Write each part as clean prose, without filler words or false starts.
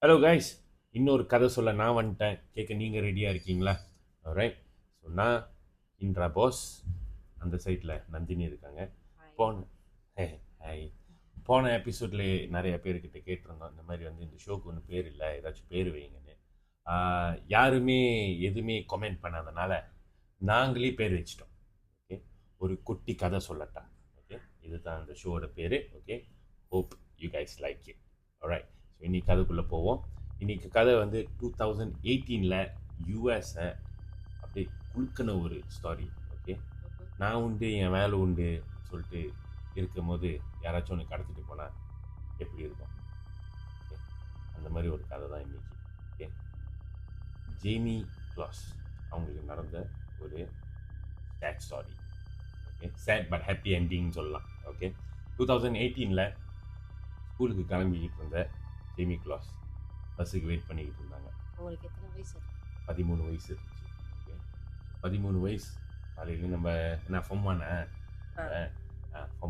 Hello guys, இன்னொரு கதை சொல்ல நான் வந்துட்டேன். கேட்க நீங்கள் ரெடியாக இருக்கீங்களா? ரைட். ஸோ நான் இன்ட்ரா பாஸ், அந்த சைட்டில் நந்தினி இருக்காங்க. ஹாய். போன ஹே ஹாய். போன எபிசோட்ல நிறைய பேர்கிட்ட கேட்டிருந்தோம், இந்த மாதிரி வந்து இந்த ஷோக்கு ஒன்றும் பேர் இல்லை, ஏதாச்சும் பேர் வைங்கன்னு. யாருமே எதுவுமே கமெண்ட் பண்ணாதனால நாங்களே பேர் வச்சிட்டோம். ஓகே, ஒரு குட்டி கதை சொல்லட்டா? ஓகே, இதுதான் அந்த ஷோவோட பேர். Okay, hope you guys like it. Alright. So இன்னைக்கு கதைக்குள்ளே போவோம். இன்னைக்கு கதை வந்து 2018 யூஎஸை அப்படியே குலுக்கின ஒரு ஸ்டாரி. ஓகே, நான் உண்டு என் வேலை உண்டு சொல்லிட்டு இருக்கும் போது யாராச்சும் ஒன்று கடத்திட்டு போனால் எப்படி இருக்கும்? ஓகே, அந்த மாதிரி ஒரு கதை தான் இன்னைக்கு. ஓகே, ஜேமி க்ளாஸ் அவங்களுக்கு நடந்த ஒரு sad story. Okay, sad but happy என்டிங்னு சொல்லலாம். ஓகே, 2018 ஸ்கூலுக்கு கிளம்பிக்கிட்டு இருந்த ஜேமி க்ளாஸ் பஸ்ஸுக்கு வெயிட் பண்ணிக்கிட்டு இருந்தாங்க. உங்களுக்கு எத்தனை வயசு இருக்கு? 13 வயசு இருந்துச்சு. ஓகே, 13 வயசு. காலையில் நம்ம என்ன ஃபார்ம்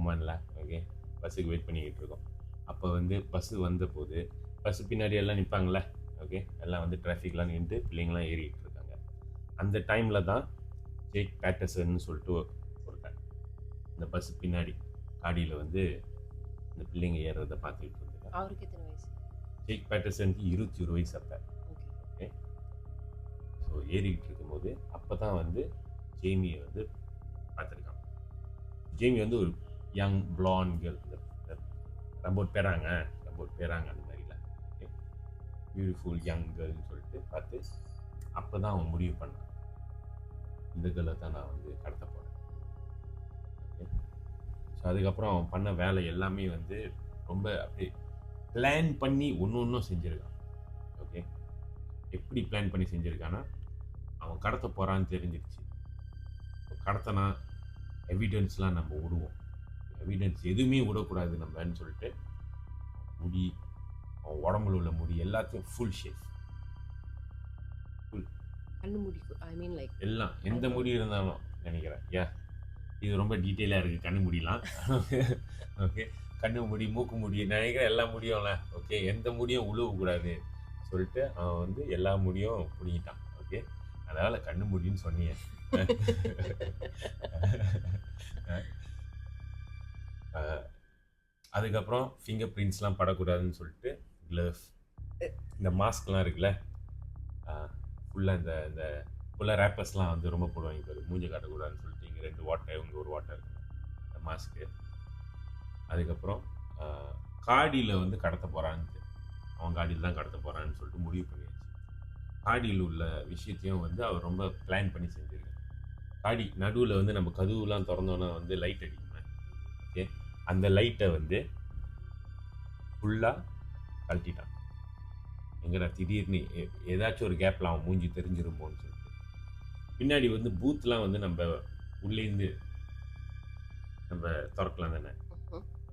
ஒன்ல ஓகே பஸ்ஸுக்கு வெயிட் பண்ணிக்கிட்டு இருக்கோம். அப்போ வந்து பஸ்ஸு வந்த போது பஸ்ஸு பின்னாடி எல்லாம் நிற்பாங்களே. ஓகே, எல்லாம் வந்து டிராஃபிக்லாம் நின்று பிள்ளைங்களாம் ஏறிக்கிட்டு இருக்காங்க. அந்த டைமில் தான் ஜேக் பேட்டர்சன் சொல்லிட்டு ஒருத்தன் இந்த பஸ்ஸு பின்னாடி காடியில் வந்து இந்த பிள்ளைங்க ஏறுறதை பார்த்துக்கிட்டு இருந்தாங்க. அவருக்கு எத்தனை வயசு? ஜேக் பேட்டர்சனுக்கு 21 வயசு அப்போ. ஓகே. ஓகே, ஸோ ஏறிக்கிட்டு இருக்கும்போது அப்போ தான் வந்து ஜேமியை வந்து பார்த்துருக்கான். ஜேமி வந்து ஒரு யங் பிளாண்ட் கேர்ள், இந்த ரொம்ப பேராங்க அந்த மாதிரில. ஓகே, பியூட்டிஃபுல் யங் கேர்ள்னு சொல்லிட்டு பார்த்து அப்போ தான் அவன் முடிவு பண்ணான், இந்த கேர்ளை தான் நான் வந்து கடத்த போகிறேன். ஓகே, ஸோ அதுக்கப்புறம் அவன் பண்ண வேலை எல்லாமே வந்து ரொம்ப அப்படியே பிளான் பண்ணி ஒன்றும் செஞ்சுருக்கான். ஓகே, எப்படி பிளான் பண்ணி செஞ்சுருக்கான்னா, அவன் கடத்த போகிறான்னு தெரிஞ்சிருச்சு. கடத்தனா எவிடன்ஸ்லாம் நம்ம விடுவோம், எவிடன்ஸ் எதுவுமே விடக்கூடாது நம்மன்னு சொல்லிட்டு முடி, அவன் உடம்புல உள்ள முடி எல்லாத்தையும் ஃபுல் ஷேவ், ஃபுல் கண்ணு முடி ஐ மீன் லைக் எல்லாம் எந்த முடி இருந்தாலும் நினைக்கிறேன். இது ரொம்ப டீட்டெயிலாக இருக்குது கண்ணு முடியலாம். ஓகே, கண்ணு முடி, மூக்கு முடி, நினைக்கிறேன் எல்லா முடியும்ல. ஓகே, எந்த முடியும் உழுவக்கூடாது சொல்லிட்டு அவன் வந்து எல்லா முடியும் பிடிங்கிட்டான். ஓகே, அதனால் கண்ணு முடின்னு சொன்னீங்க. அதுக்கப்புறம் ஃபிங்கர் பிரிண்ட்ஸ்லாம் படக்கூடாதுன்னு சொல்லிட்டு க்ளவ்ஸ், இந்த மாஸ்க்லாம் இருக்குல்ல, ஃபுல்லாக இந்த இந்த ஃபுல்லாக ரேப்பர்ஸ்லாம் வந்து ரொம்ப போடுவாங்க பாரு, மூஞ்சி காட்டக்கூடாதுன்னு சொல்லிட்டு இங்கே 2 வாட்டர் இவங்க ஒரு வாட்டர் இருக்கு அந்த மாஸ்க்கு. அதுக்கப்புறம் காடியில் வந்து கடத்த போகிறான்னு, அவன் காடியில் தான் கடத்த போகிறான்னு சொல்லிட்டு முடிவு பண்ணியாச்சு. காடியில் உள்ள விஷயத்தையும் வந்து அவர் ரொம்ப பிளான் பண்ணி செஞ்சுருக்காரு. காடி நடுவில் வந்து நம்ம கதவுலாம் திறந்தோன்னா வந்து லைட் அடிக்குமே. ஓகே, அந்த லைட்டை வந்து ஃபுல்லாக கழட்டிட்டான். எங்கடா திடீர்னு ஏதாச்சும் ஒரு கேப்பில் அவன் மூஞ்சி தெரிஞ்சிருமோன்னு சொல்லிட்டு பின்னாடி வந்து பூத்லாம் வந்து நம்ம உள்ளேருந்து நம்ம திறக்கலாம் தானே,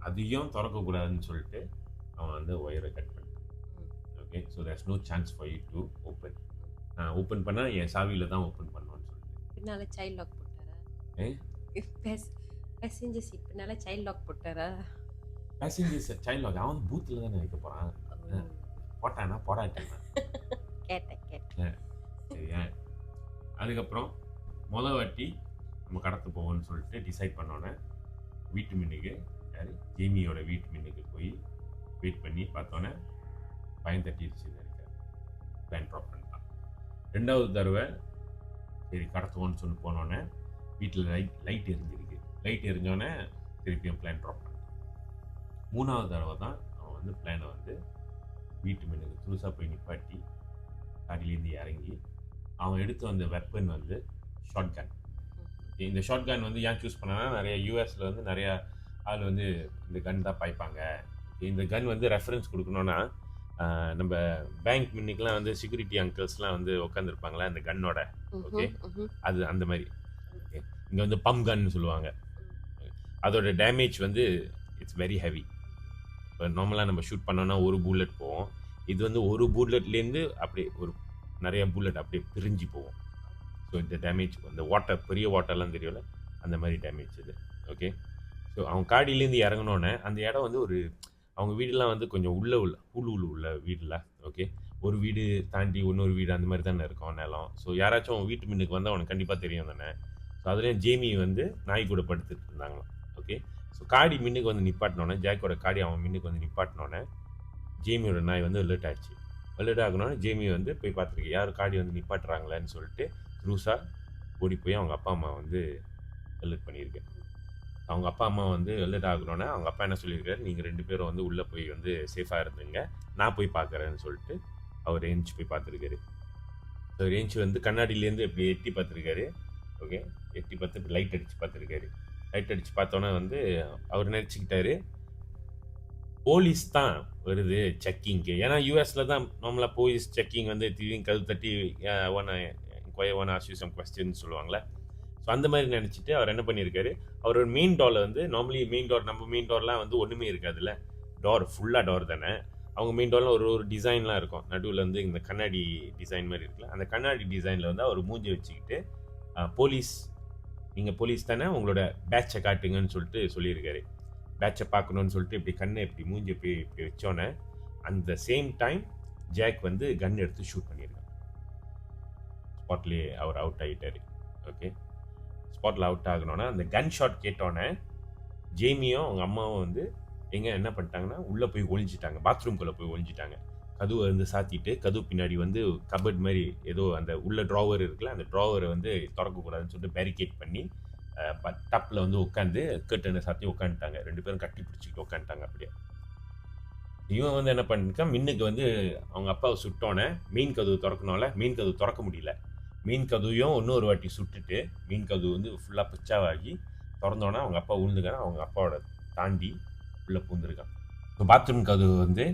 அதையும் திறக்கக்கூடாதுன்னு சொல்லிட்டு அவன் வந்து ஒயரை கட் பண்ணிட்டான். Okay, so there's no chance for you to open. நான் ஓப்பன் பண்ணால் என் சாவியில் தான் ஓப்பன் பண்ணுவேன்னு சொல்லிட்டு. பின்னால சைல்ட் லாக் போட்டாரா? ஏ, பேசஞ்சர் சீட் பின்னால சைல்ட் லாக் போட்டாரா? பேசஞ்சர்ஸ் சைல்ட் லாக் அவன் பூத்தில் தானே வைக்க போகிறான். போட்டானா போடாட்டானா கேட்டேன். சரியா? அதுக்கப்புறம் முதல் வாட்டி நம்ம கடத்த போவோம்னு சொல்லிட்டு டிசைட் பண்ணோன்னே வீட்டு மின்னுக்கு, யார் ஜேமியோட வீட்டு மின்னுக்கு போய் வெயிட் பண்ணி பார்த்தோன்னே பயம் தட்டிடுச்சு நினைக்கிறேன். பிளான் ட்ராப் பண்ணிட்டான். 2வது தடவை சரி கடத்துவோன்னு சொல்லி போனோன்னே வீட்டில் லைட் எரிஞ்சிருக்கு. லைட் எரிஞ்சோடனே திருப்பியும் பிளான் ட்ராப் பண்ணிட்டான். 3வது தடவை தான் அவன் வந்து பிளானை வந்து வீட்டு மின்னுக்கு துருசாக போய் நிப்பாட்டி காடிலேருந்து இறங்கி அவன் எடுத்து வந்த வெப்பன் வந்து ஷார்ட் கன். இந்த ஷார்ட் கன் வந்து ஏன் சூஸ் பண்ணான்னா, நிறைய யூஎஸில் வந்து நிறையா ஆள் வந்து இந்த கன் தான் பாய்ப்பாங்க. இந்த கன் வந்து ரெஃபரன்ஸ் கொடுக்கணுன்னா, நம்ம பேங்க் மின்னுக்கெலாம் வந்து செக்யூரிட்டி அங்கிள்ஸ்லாம் வந்து உட்காந்துருப்பாங்களா அந்த கன்னோட. ஓகே, அது அந்த மாதிரி. ஓகே, இங்கே வந்து பம்ப் கன்னு சொல்லுவாங்க. அதோட டேமேஜ் வந்து இட்ஸ் வெரி ஹெவி. இப்போ நார்மலாக நம்ம ஷூட் பண்ணோன்னா ஒரு புல்லட் போவோம், இது வந்து ஒரு புல்லட்லேருந்து அப்படியே ஒரு நிறைய புல்லட் அப்படியே பிரிஞ்சு போவோம். ஸோ இந்த டேமேஜ் அந்த வாட்டர், பெரிய வாட்டர்லாம் தெரியல, அந்த மாதிரி டேமேஜ் இது. ஓகே, ஸோ அவன் காடியிலேருந்து இறங்கினோன்னே அந்த இடம் வந்து ஒரு அவங்க வீடுலாம் வந்து கொஞ்சம் உள்ளூர் உள்ள வீடுல. ஓகே. ஒரு வீடு தாண்டி இன்னொரு வீடு அந்த மாதிரி தானே இருக்கும் நிலம். ஸோ யாராச்சும் அவங்க வீட்டு முன்னுக்கு வந்தால் அவனுக்கு கண்டிப்பாக தெரியும் தானே. ஸோ அதுலேயும் ஜேமி வந்து நாய் கூட படுத்துட்டு இருந்தாங்களாம். ஓகே. ஸோ காடி மின்னுக்கு வந்து நிப்பாட்டினோன்னே, ஜாக்கோட காடி அவன் மின்னுக்கு வந்து நிப்பாட்டினோன்னே, ஜேமியோட நாய் வந்து அலர்ட் ஆச்சு. அலர்ட் ஆகணும்னா ஜேமி வந்து போய் பார்த்துருக்கு, யார் காடி வந்து நிப்பாட்டுறாங்களேன்னு சொல்லிட்டு ரூஸா ஓடி போய் அவங்க அப்பா அம்மா வந்து அலர்ட் பண்ணியிருக்கேன். அவங்க அப்பா அம்மா வந்து அலர்ட் ஆகணுன்னே அவங்க அப்பா என்ன சொல்லியிருக்காரு, நீங்கள் 2 பேரும் வந்து உள்ளே போய் வந்து சேஃபாக இருந்துங்க, நான் போய் பார்க்குறேன்னு சொல்லிட்டு அவர் ஏஞ்சி போய் பார்த்துருக்காரு. ஸோ ஏஞ்சி வந்து கண்ணாடியிலேருந்து இப்படி எட்டி பார்த்துருக்காரு. ஓகே. எட்டி பார்த்து இப்படி லைட் அடித்து பார்த்துருக்காரு. லைட் அடித்து பார்த்தோன்னே வந்து அவர் நினச்சிக்கிட்டாரு, போலீஸ் தான் வருது செக்கிங்க்கு. ஏன்னா யூஎஸில் தான் நார்மலாக போலீஸ் செக்கிங் வந்து திடீர்னு கதவு தட்டி one ask you some question சொல்லுவாங்களே. ஸோ அந்த மாதிரி நினச்சிட்டு அவர் என்ன பண்ணியிருக்காரு, அவரோட மெயின் டோரில் வந்து நார்மலி மெயின் டோர் நம்ம மெயின் டோர்லாம் வந்து ஒன்றுமே இருக்காதுல்ல, டோர் ஃபுல்லாக டோர் தானே. அவங்க மெயின் டோரில் ஒரு டிசைன்லாம் இருக்கும், நடுவில் வந்து இந்த கண்ணாடி டிசைன் மாதிரி இருக்குல்ல, அந்த கண்ணாடி டிசைனில் வந்து அவர் மூஞ்சி வச்சுக்கிட்டு போலீஸ், நீங்கள் போலீஸ் தானே, உங்களோட பேட்சை காட்டுங்கன்னு சொல்லிட்டு சொல்லியிருக்காரு. பேட்சை பார்க்கணுன்னு சொல்லிட்டு இப்படி கண்ணை இப்படி மூஞ்சி இப்படி வச்சோன்னே அந்த சேம் டைம் ஜாக் வந்து கன் எடுத்து ஷூட் பண்ணியிருக்காங்க. ஸ்பாட்லேயே அவர் அவுட் ஆகிட்டார். ஓகே. ஸ்பாட்டில் அவுட் ஆகணுன்னா அந்த கன் ஷாட் கேட்டோன்னே ஜேமியும் அவங்க அம்மாவும் வந்து என்ன பண்ணிட்டாங்கன்னா உள்ளே போய் ஒழிஞ்சிட்டாங்க, பாத்ரூம்குள்ளே போய் ஒழிஞ்சிட்டாங்க. கதவை வந்து சாத்திட்டு கதவு பின்னாடி வந்து கபர்ட் மாதிரி ஏதோ அந்த உள்ள ட்ராவர் இருக்குல்ல, அந்த ட்ராவரை வந்து திறக்கக்கூடாதுன்னு சொல்லிட்டு பேரிகேட் பண்ணி டப்பில் வந்து உட்காந்து கர்ட்டனை சாத்தி உட்காந்துட்டாங்க. 2 பேரும் கட்டி பிடிச்சிக்கிட்டு உட்காந்துட்டாங்க. அப்படியே இவன் வந்து என்ன பண்ணிருக்கான், மின்னுக்கு வந்து அவங்க அப்பாவை சுட்டோன்னே மெயின் கதவு திறக்கணும்ல, மெயின் கதவு திறக்க முடியல. மீன் கதவையும் இன்னொரு வாட்டி சுட்டுட்டு மீன் கதவு வந்து ஃபுல்லாக பிச்சாவாகி திறந்தோன்னே அவங்க அப்பா விழுந்துக்கான அவங்க அப்பாவோட தாண்டி உள்ளே பூந்துருக்கான். இப்போ பாத்ரூம் கதவு வந்து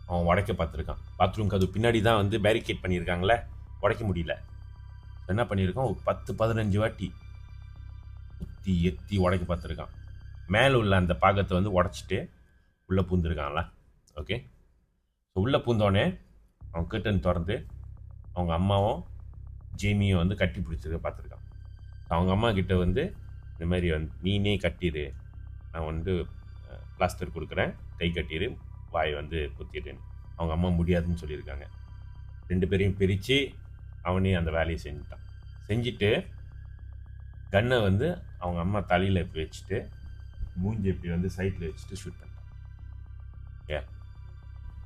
அவன் உடைக்க பார்த்துருக்கான். பாத்ரூம் கதவு பின்னாடி தான் வந்து பேரிகேட் பண்ணியிருக்காங்களே, உடைக்க முடியல. என்ன பண்ணியிருக்கான், ஒரு 10-15 வாட்டி எத்தி உடைக்க பார்த்துருக்கான். மேலே உள்ள அந்த பாகத்தை வந்து உடச்சிட்டு உள்ளே பூந்துருக்கான்ல. ஓகே. ஸோ உள்ளே பூந்தோடனே அவன் கர்டன் திறந்து அவங்க அம்மாவும் ஜேமியும் வந்து கட்டி பிடிச்சிருக்க பார்த்துருக்கான். அவங்க அம்மா கிட்ட வந்து இந்த மாதிரி வந்து நீனே கட்டிடு, நான் வந்து பிளாஸ்டர் கொடுக்குறேன், கை கட்டிடு, வாய் வந்து குத்திடுன்னு. அவங்க அம்மா முடியாதுன்னு சொல்லியிருக்காங்க. 2 பேரையும் பிரித்து அவனே அந்த வேலையை செஞ்சுட்டான். செஞ்சுட்டு கன்னை வந்து அவங்க அம்மா தலையில் இப்படி வச்சுட்டு மூஞ்சி இப்படி வந்து சைட்டில் வச்சுட்டு ஷூட் பண்ணிட்டான். Uh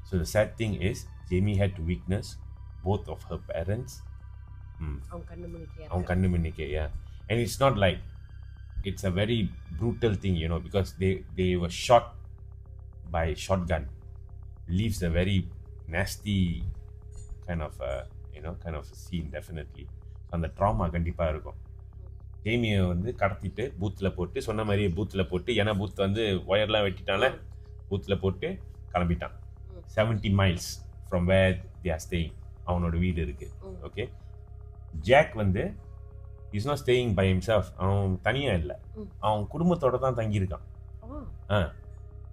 so the sad thing is Jamie had to witness both of her parents. அவன் கண்ணு மின்னிக்கே. Yeah. And it's not like it's a very brutal thing, you know, because they were shot by shotgun. Leaves a very nasty kind of scene definitely. அந்த drama கண்டிப்பாக இருக்கும். ஜேமியை வந்து கடத்திட்டு பூத்தில் போட்டு, சொன்ன மாதிரியே பூத்தில் போட்டு, ஏன்னா பூத் வந்து ஒயர்லாம் வெட்டிட்டால, பூத்தில் போட்டு கிளம்பிட்டான். 70 miles from where they are staying. அவனோட வீடு இருக்குது. ஓகே. ஜாக் வந்து is not staying by himself. அவன் தனியாக இல்லை, அவன் குடும்பத்தோட தான் தங்கியிருக்கான்.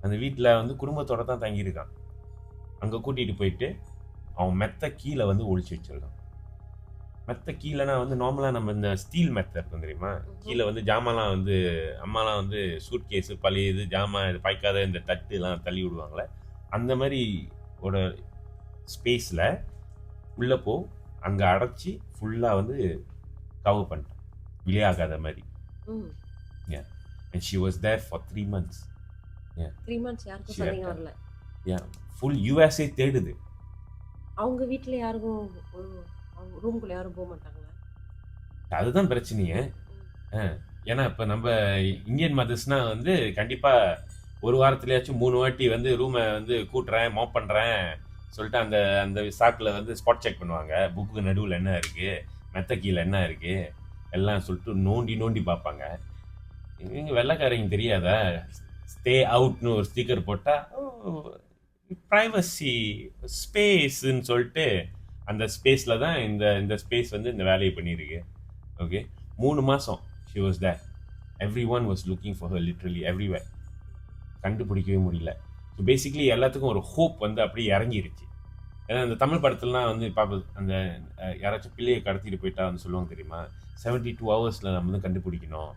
அந்த வீட்டில் வந்து குடும்பத்தோட தான் தங்கியிருக்கான். அங்கே கூட்டிகிட்டு போயிட்டு அவன் மெத்த கீழே வந்து ஒழிச்சு வச்சிருக்கான். மெத்த கீழேனா வந்து நார்மலாக நம்ம இந்த ஸ்டீல் மெத்த இருக்கும் தெரியுமா, கீழே வந்து ஜாமான்லாம் வந்து அம்மாலாம் வந்து சூட் கேஸு பழைய இது ஜாமான் இது பாய்க்காத இந்த தட்டுலாம் தள்ளி விடுவாங்களே, அந்த மாதிரி ஒரு ஸ்பேஸில் உள்ளே போ, அங்கே அடைச்சி ஃபுல்லாக வந்து கவர் பண்ணிட்டான், விளையாகாத மாதிரி. Yeah. And she was there for 3 months. Yeah. 3 months யாருக்கும் சந்தேகம் வரல. Yeah. Full USA தேடுது. அவங்க வீட்டில் யாருக்கும் ரூம்குள்ள யாரும் போக மாட்டாங்களா? அதுதான் பிரச்சனையே. ஏன்னா இப்போ நம்ம இந்தியன் மதர்ஸ்னால் வந்து கண்டிப்பாக ஒரு வாரத்துலேயாச்சும் 3 வாட்டி வந்து ரூமை வந்து கூட்டுறேன், மாப் பண்ணுறேன் சொல்லிட்டு அந்த அந்த சாக்கில் வந்து ஸ்பாட் செக் பண்ணுவாங்க. புக்கு நடுவில் என்ன இருக்குது, மெத்த கீழே என்ன இருக்குது எல்லாம் சொல்லிட்டு நோண்டி பார்ப்பாங்க. இவங்க வெள்ளைக்காரங்க தெரியாதா, ஸ்டே அவுட்னு ஒரு ஸ்டிக்கர் போட்டால் ப்ரைவசி ஸ்பேஸ்ன்னு சொல்லிட்டு அந்த ஸ்பேஸில் தான் இந்த ஸ்பேஸ் வந்து இந்த வேலையை பண்ணியிருக்கு. ஓகே. 3 மாதம் she was there. Everyone was looking for her literally everywhere. கண்டுபிடிக்கவே முடியல. ஸோ பேசிக்லி எல்லாத்துக்கும் ஒரு ஹோப் வந்து அப்படியே இறங்கிருச்சு. ஏன்னா இந்த தமிழ் படத்துலலாம் வந்து பார்ப்பது, அந்த யாராச்சும் பிள்ளையை கடத்திட்டு போயிட்டா வந்து சொல்லுவாங்க தெரியுமா, 72 ஹவர்ஸில் நம்ம வந்து கண்டுபிடிக்கணும்,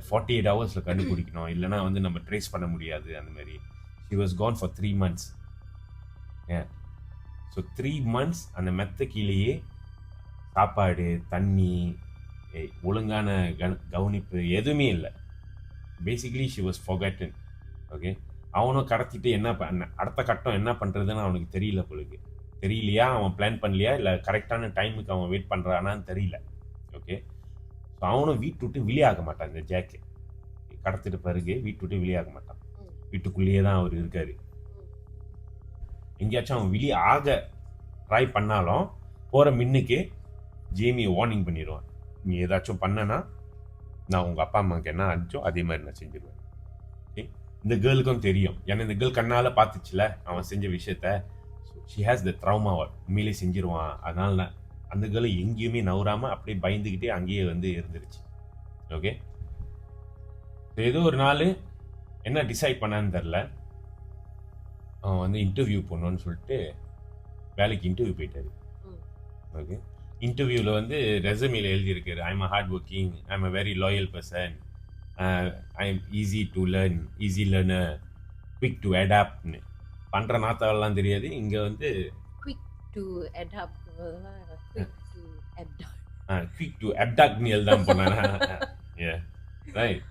48 ஹவர்ஸில் கண்டுபிடிக்கணும், இல்லைனா வந்து நம்ம ட்ரேஸ் பண்ண முடியாது. அந்த மாதிரி She was gone for 3 months. Yeah. So 3 months அந்த மெத்த கீழேயே சாப்பாடு தண்ணி ஒழுங்கான கவனிப்பு எதுவுமே இல்லை. Basically she was forgotten. Okay, அவனும் கடத்திட்டு என்ன அடுத்த கட்டம் என்ன பண்ணுறதுன்னு அவனுக்கு தெரியல பொழுது. தெரியலையா, அவன் பிளான் பண்ணலையா, இல்லை கரெக்டான டைமுக்கு அவன் வெயிட் பண்ணுறானான்னு தெரியல. ஓகே, ஸோ அவனும் வீட்டு விட்டு வெளியாக மாட்டான். இந்த ஜாக்கு கடத்திட்டு பிறகு வீட்டு விட்டு வெளியாக மாட்டான். வீட்டுக்குள்ளேயே தான் அவர் இருக்காரு. எங்கேயாச்சும் அவன் வெளியே ஆக ட்ரை பண்ணாலும் போகிற மின்னுக்கு ஜேமியை வார்னிங் பண்ணிடுவான். நீ ஏதாச்சும் பண்ணனா நான் உங்கள் அப்பா அம்மாவுக்கு என்ன அடிச்சோ அதே மாதிரி நான் செஞ்சிருவேன். ஓகே, இந்த கேர்ளுக்கும் தெரியும். ஏன்னா இந்த கேர்ள் கண்ணால் பார்த்துச்சுல அவன் செஞ்ச விஷயத்த. So she has the trauma. உண்மையிலே செஞ்சிருவான். அதனால நான் அந்த கேர்ளை எங்கேயுமே நவராமல் அப்படியே பயந்துக்கிட்டே அங்கேயே வந்து இருந்துருச்சு. ஓகே, ஏதோ ஒரு நாள் என்ன டிசைட் பண்ணான்னு தெரில, அவன் வந்து இன்டர்வியூ பண்ணணும்னு சொல்லிட்டு வேலைக்கு இன்டர்வியூ போயிட்டாரு. ஓகே, இன்டர்வியூவில் வந்து ரெசமியில் எழுதியிருக்காரு, I am a hard working, I am a very loyal person, I am easy to learn, easy learner, quick to அடாப்ட்னு. பண்ணுற நாத்தாவெல்லாம் தெரியாது. இங்கே வந்து quick to adapt, quick to அப்டாக்ட்னு எழுதாம போனானா. ரைட்.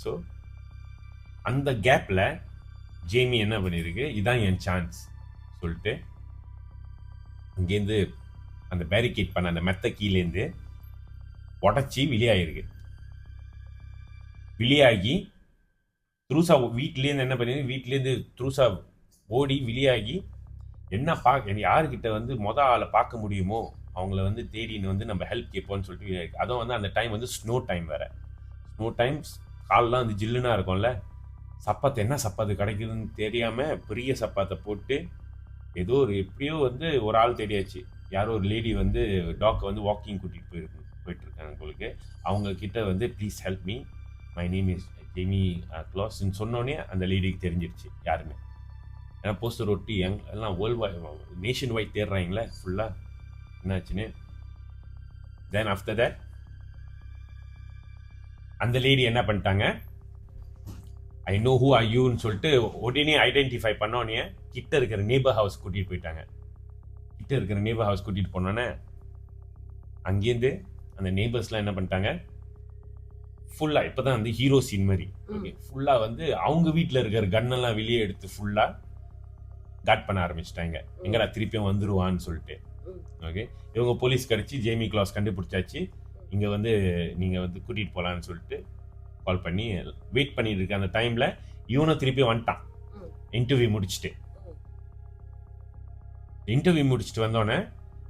ஸோ அந்த கேப்பில் ஜேமி என்ன பண்ணியிருக்கு, இதான் என் சான்ஸ் சொல்லிட்டு அங்கேருந்து அந்த பேரிகேட் பண்ண அந்த மெத்த கீழேருந்து உடச்சி வெளியாகிருக்கு. வெளியாகி த்ரூசா வீட்லேருந்து என்ன பண்ணியிருக்கு, வீட்லேருந்து த்ரூசா ஓடி வெளியாகி என்ன யாருக்கிட்ட வந்து ஆளை பார்க்க முடியுமோ அவங்கள வந்து தேடின்னு வந்து நம்ம ஹெல்ப் கேட்போம்னு சொல்லிட்டு. அதுவும் வந்து அந்த டைம் வந்து ஸ்னோ டைம் வேறு. ஸ்னோ டைம்ஸ் கால்லாம் வந்து ஜில்லுனா இருக்கும்ல. சப்பாத்து என்ன சப்பாத்து கிடைக்குதுன்னு தெரியாமல் பெரிய சப்பாத்தை போட்டு ஏதோ ஒரு எப்படியோ வந்து ஒரு ஆள் தேடியாச்சு. யாரோ ஒரு லேடி வந்து டாக்கை வந்து வாக்கிங் கூட்டிகிட்டு போயிட்டுருக்காங்க உங்களுக்கு. அவங்கக்கிட்ட வந்து please help me, my name is Jamie க்ளாஸ்ன்னு சொன்னோடனே அந்த லேடிக்கு தெரிஞ்சிருச்சு யாருன்னு. ஏன்னா போஸ்டர் ஒட்டி எல்லாம் வேர்ல்டு நேஷன் வைட் தேடுறாங்களே ஃபுல்லாக என்னாச்சுன்னு. தென் ஆஃப்டர் தட் அந்த லேடி என்ன பண்ணிட்டாங்க, ஐ நோ ஹூ ஆர் யூன்னு சொல்லிட்டு உடனே ஐடென்டிஃபை பண்ணோடனே கிட்ட இருக்கிற நேபர் ஹவுஸ் கூட்டிகிட்டு போயிட்டாங்க. கிட்ட இருக்கிற நேபர் ஹவுஸ் கூட்டிகிட்டு போனோன்னே அங்கேருந்து அந்த நேபர்ஸ்லாம் என்ன பண்ணிட்டாங்க, ஃபுல்லாக இப்போ தான் வந்து ஹீரோ சீன் மாதிரி ஓகே, ஃபுல்லாக வந்து அவங்க வீட்டில் இருக்கிற கன்னெல்லாம் வெளியே எடுத்து ஃபுல்லாக காட் பண்ண ஆரம்பிச்சிட்டாங்க. எங்கடா திருப்பியும் வந்துருவான்னு சொல்லிட்டு. ஓகே, இவங்க போலீஸ் கடிச்சு ஜேமி கிளாஸ் கண்டுபிடிச்சாச்சு. இங்கே வந்து நீங்கள் வந்து கூட்டிகிட்டு போகலான்னு சொல்லிட்டு கால் பண்ணி வெயிட் பண்ணிட்டு இருக்க அந்த டைமில் இவனும் திருப்பி வந்துட்டான். இன்டர்வியூ முடிச்சுட்டு வந்தோடனே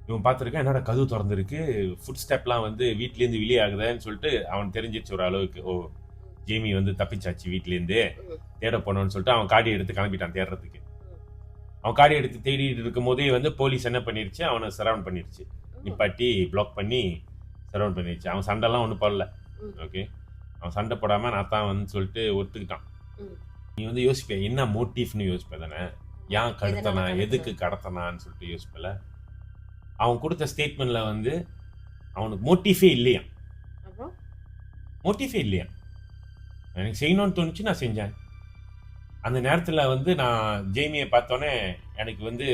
இவன் பார்த்துருக்கான், என்னோட கதவு திறந்துருக்கு, ஃபுட் ஸ்டெப்லாம் வந்து வீட்லேருந்து வெளியே ஆகுதுன்னு சொல்லிட்டு அவன் தெரிஞ்சிச்சு ஒரு அளவுக்கு. ஓ, ஜேமி வந்து தப்பிச்சாச்சு வீட்லேருந்து, தேட போனோன்னு சொல்லிட்டு அவன் காடி எடுத்து கிளம்பிட்டான் தேடுறதுக்கு. அவன் காடி எடுத்து தேடிட்டு இருக்கும் போதே வந்து போலீஸ் என்ன பண்ணிருச்சு, அவனை சரவுண்ட் பண்ணிருச்சு, நிப்பாட்டி பிளாக் பண்ணி சரவுண்ட் பண்ணிருச்சு. அவன் சண்டைலாம் ஒன்றும் போடல. ஓகே, அவன் சண்டை போடாமல் நான் தான் வந்து சொல்லிட்டு ஒத்துக்கிட்டான். நீ வந்து யோசிப்ப என்ன மோட்டிவ்னு யோசிப்ப தானே, ஏன் கடத்தனா, எதுக்கு கடத்தனான்னு சொல்லிட்டு யோசிப்பல. அவன் கொடுத்த ஸ்டேட்மெண்ட்ல வந்து அவனுக்கு மோட்டிவே இல்லையா, எனக்கு செய்யணும்னு தோணுச்சு, நான் செஞ்சேன். அந்த நேரத்தில் வந்து நான் ஜேமியை பார்த்தோன்னே எனக்கு வந்து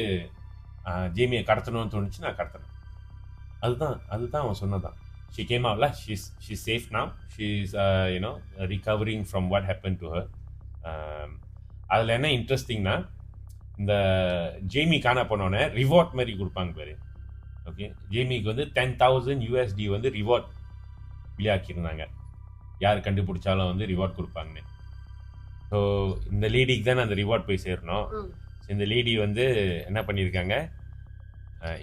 ஜேமியை கடத்தணும்னு தோணுச்சு, நான் கடத்தினேன். அதுதான் அவன் சொன்னதான். She came out, she's safe now. She's recovering from what happened to her. அதில் என்ன இன்ட்ரெஸ்டிங்னா, இந்த ஜேமி காண போனோடனே ரிவார்ட் மாதிரி கொடுப்பாங்க பாரு. ஓகே, ஜேமிக்கு வந்து $10,000 வந்து ரிவார்ட் விளையாக்கியிருந்தாங்க, யார் கண்டுபிடிச்சாலும் வந்து ரிவார்ட் கொடுப்பாங்கன்னு. ஸோ இந்த லேடிக்கு தானே அந்த ரிவார்ட் போய் சேரணும். இந்த லேடி வந்து என்ன பண்ணியிருக்காங்க,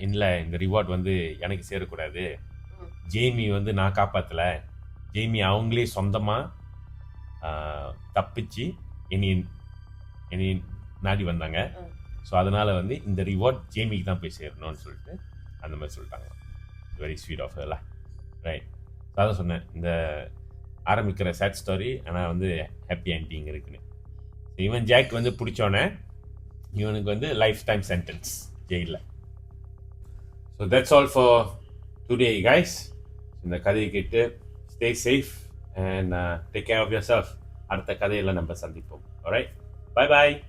இல்லை இந்த ரிவார்ட் வந்து எனக்கு சேரக்கூடாது, ஜேமி வந்து நான் காப்பாற்றலை, ஜேமி அவங்களே சொந்தமாக தப்பிச்சு இனி நாடி வந்தாங்க. ஸோ அதனால் வந்து இந்த ரிவார்ட் ஜேமிக்கு தான் போய் சேரணும்னு சொல்லிட்டு அந்த மாதிரி சொல்லிட்டாங்க. வெரி ஸ்வீட் ஆஃப் ஹர்ல, ரைட். அதான் சொன்னேன், இந்த ஆரம்பிக்கிற சேட் ஸ்டோரி ஆனால் வந்து ஹாப்பி என்டிங் இருக்குன்னு. இவன் ஜாக் வந்து பிடிச்சோன்னே இவனுக்கு வந்து லைஃப் டைம் சென்டென்ஸ் ஜெயிலில். So that's all for today guys. இந்த கதையை கேட்டு stay safe and take care of yourself. அடுத்த கதையில் நம்ம சந்திப்போம். ஆல்ரைட், பை பாய்.